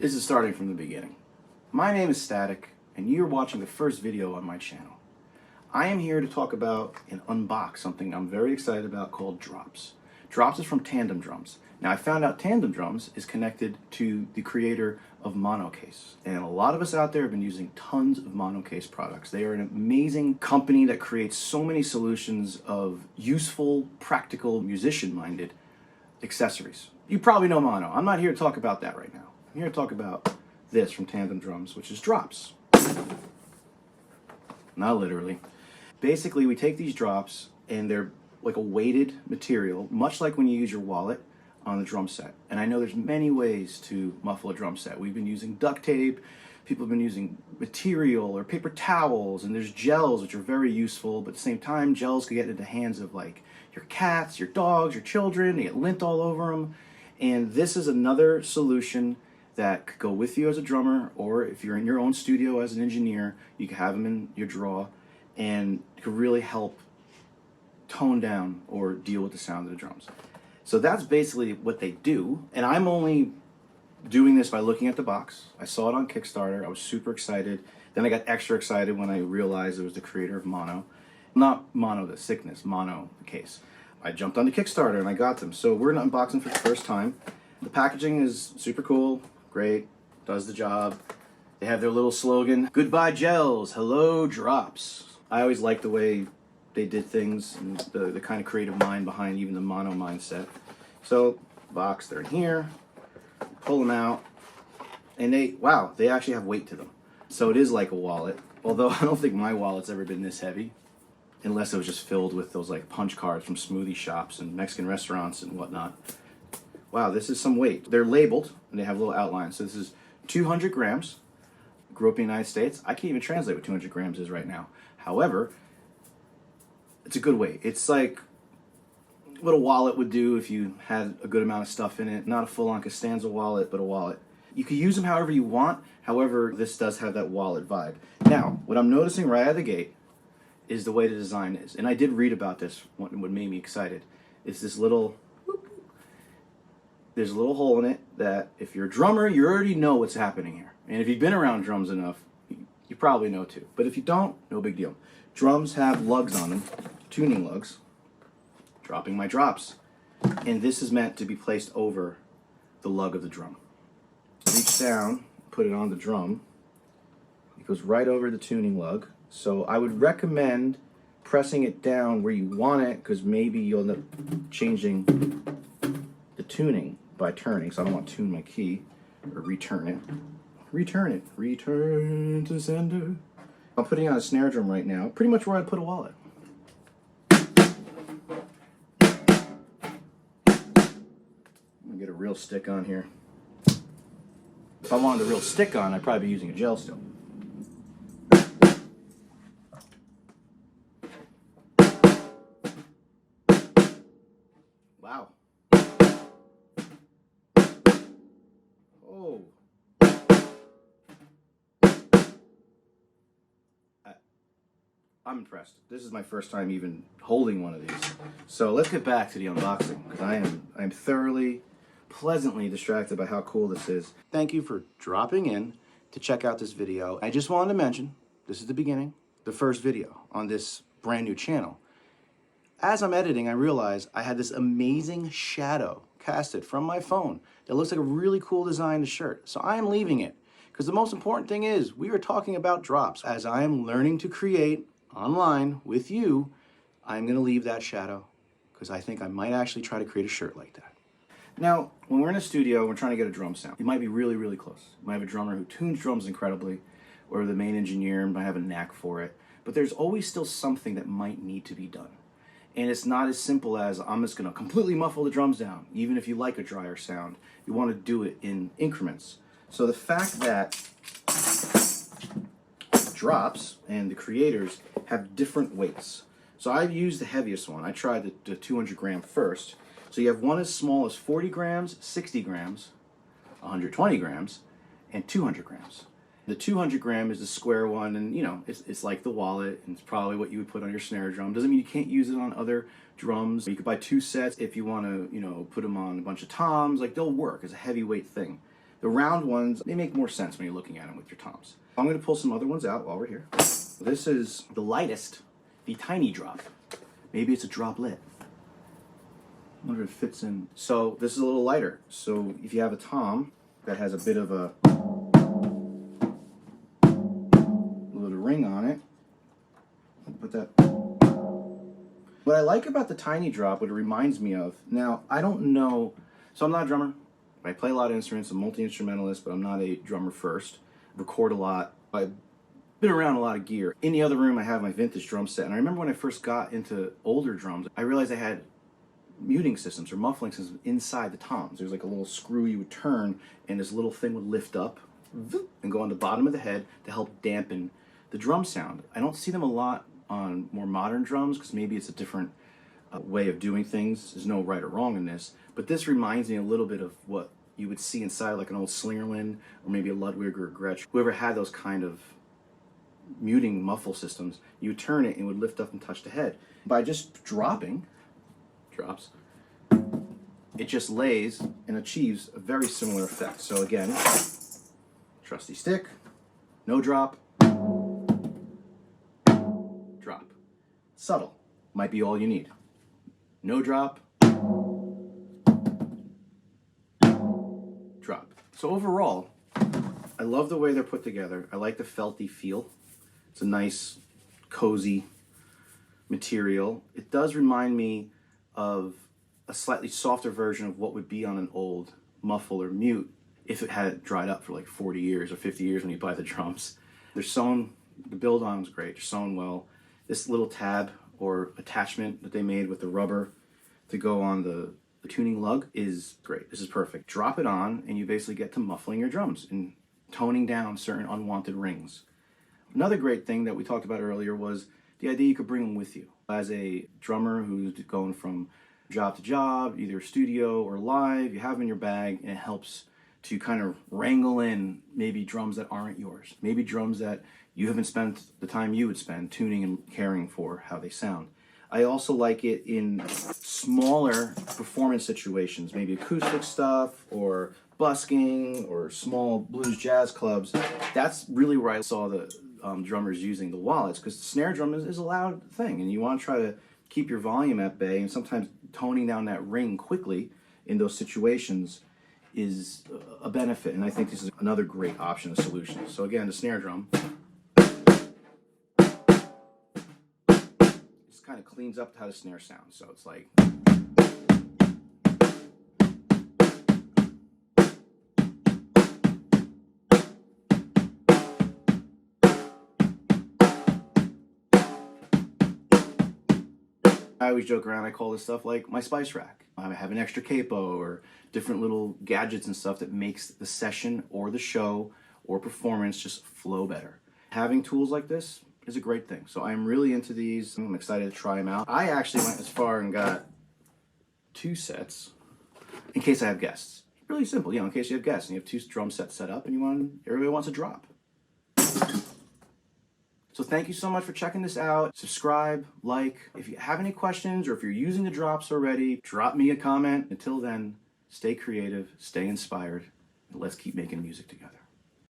This is starting from the beginning. My name is STATiC, and you're watching the first video on my channel. I am here to talk about and unbox something I'm very excited about called drops. Drops is from Tandem Drums. Now, I found out Tandem Drums is connected to the creator of Monocase, and a lot of us out there have been using tons of Monocase products. They are an amazing company that creates so many solutions of useful, practical, musician-minded accessories. You probably know Mono. I'm not here to talk about that right now. I'm here to talk about this from Tandem Drums, which is drops. Not literally. Basically, we take these drops and they're like a weighted material, much like when you use your wallet on the drum set. And I know there's many ways to muffle a drum set. We've been using duct tape, people have been using material or paper towels, and there's gels, which are very useful, but at the same time, gels can get into the hands of like your cats, your dogs, your children, they get lint all over them. And this is another solution that could go with you as a drummer, or if you're in your own studio as an engineer, you can have them in your drawer, and it could really help tone down or deal with the sound of the drums. So that's basically what they do, and I'm only doing this by looking at the box. I saw it on Kickstarter, I was super excited. Then I got extra excited when I realized it was the creator of Mono. Not Mono the sickness, Mono the case. I jumped onto Kickstarter and I got them. So we're unboxing for the first time. The packaging is super cool, great, does the job. They have their little slogan, "Goodbye gels, hello drops." I always liked the way they did things and the kind of creative mind behind even the Mono mindset. So, box, they're in here, pull them out, and they actually have weight to them. So it is like a wallet, although I don't think my wallet's ever been this heavy, unless it was just filled with those like punch cards from smoothie shops and Mexican restaurants and whatnot. Wow, this is some weight. They're labeled and they have little outlines. So this is 200 grams. Grew up in the United States. I can't even translate what 200 grams is right now. However, it's a good weight. It's like what a wallet would do if you had a good amount of stuff in it. Not a full-on Costanza wallet, but a wallet. You can use them however you want. However, this does have that wallet vibe. Now, what I'm noticing right out of the gate is the way the design is. And I did read about this, what made me excited. It's this little, there's a little hole in it that if you're a drummer, you already know what's happening here. And if you've been around drums enough, you probably know too. But if you don't, no big deal. Drums have lugs on them, tuning lugs. Dropping my drops. And this is meant to be placed over the lug of the drum. Reach down, put it on the drum. It goes right over the tuning lug. So I would recommend pressing it down where you want it, because maybe you'll end up changing the tuning by turning. So I don't want to tune my key or return it. Return it. Return to sender. I'm putting on a snare drum right now, pretty much where I'd put a wallet. Get a real stick on here. If I wanted a real stick on, I'd probably be using a gel still. Wow. Oh. I'm impressed. This is my first time even holding one of these. So let's get back to the unboxing, because I'm thoroughly, pleasantly distracted by how cool this is. Thank you for dropping in to check out this video. I just wanted to mention, this is the beginning, the first video on this brand new channel. As I'm editing, I realized I had this amazing shadow casted from my phone that looks like a really cool design to shirt. So I am leaving it, because the most important thing is we are talking about drops. As I am learning to create online with you, I'm going to leave that shadow, because I think I might actually try to create a shirt like that. Now, when we're in a studio, we're trying to get a drum sound. You might be really, really close. You might have a drummer who tunes drums incredibly, or the main engineer might have a knack for it, but there's always still something that might need to be done. And it's not as simple as, I'm just going to completely muffle the drums down. Even if you like a drier sound, you want to do it in increments. So the fact that drops and the creators have different weights. So I've used the heaviest one. I tried the 200 gram first. So you have one as small as 40 grams, 60 grams, 120 grams, and 200 grams. The 200 gram is the square one, and you know, it's like the wallet, and it's probably what you would put on your snare drum. Doesn't mean you can't use it on other drums. You could buy 2 sets if you want to, you know, put them on a bunch of toms. Like, they'll work as a heavyweight thing. The round ones, they make more sense when you're looking at them with your toms. I'm going to pull some other ones out while we're here. This is the lightest, the tiny drop. Maybe it's a droplet. I wonder if it fits in. So this is a little lighter. So if you have a tom that has a bit of a little ring on it, put that. What I like about the tiny drop, what it reminds me of, now I don't know, so I'm not a drummer. I play a lot of instruments, I'm a multi-instrumentalist, but I'm not a drummer first. I record a lot. I've been around a lot of gear. In the other room I have my vintage drum set, and I remember when I first got into older drums, I realized I had muting systems or muffling systems inside the toms. There's like a little screw you would turn, and this little thing would lift up and go on the bottom of the head to help dampen the drum sound. I don't see them a lot on more modern drums because maybe it's a different way of doing things. There's no right or wrong in this, but this reminds me a little bit of what you would see inside like an old Slingerland or maybe a Ludwig or a Gretsch. Whoever had those kind of muting muffle systems, you would turn it and it would lift up and touch the head. By just dropping, it just lays and achieves a very similar effect. So again, trusty stick, no drop, drop. Subtle, might be all you need. No drop, drop. So overall, I love the way they're put together. I like the felty feel. It's a nice, cozy material. It does remind me of a slightly softer version of what would be on an old muffle or mute if it had dried up for like 40 years or 50 years when you buy the drums. They're sewn, the build on is great, they're sewn well. This little tab or attachment that they made with the rubber to go on the tuning lug is great. This is perfect. Drop it on and you basically get to muffling your drums and toning down certain unwanted rings. Another great thing that we talked about earlier was the idea you could bring them with you. As a drummer who's going from job to job, either studio or live, you have them in your bag and it helps to kind of wrangle in maybe drums that aren't yours. Maybe drums that you haven't spent the time you would spend tuning and caring for how they sound. I also like it in smaller performance situations, maybe acoustic stuff or busking or small blues jazz clubs. That's really where I saw the drummers using the wallets, because the snare drum is a loud thing and you want to try to keep your volume at bay, and sometimes toning down that ring quickly in those situations is a benefit, and I think this is another great option of solution. So again, the snare drum just kind of cleans up how the snare sounds. So it's like I always joke around, I call this stuff like my spice rack. I have an extra capo or different little gadgets and stuff that makes the session or the show or performance just flow better. Having tools like this is a great thing. So I'm really into these. I'm excited to try them out. I actually went as far and got 2 sets in case I have guests. Really simple, in case you have guests and you have 2 drum sets set up and everybody wants a drop. So thank you so much for checking this out. Subscribe, like. If you have any questions or if you're using the drops already, drop me a comment. Until then, stay creative, stay inspired, and let's keep making music together.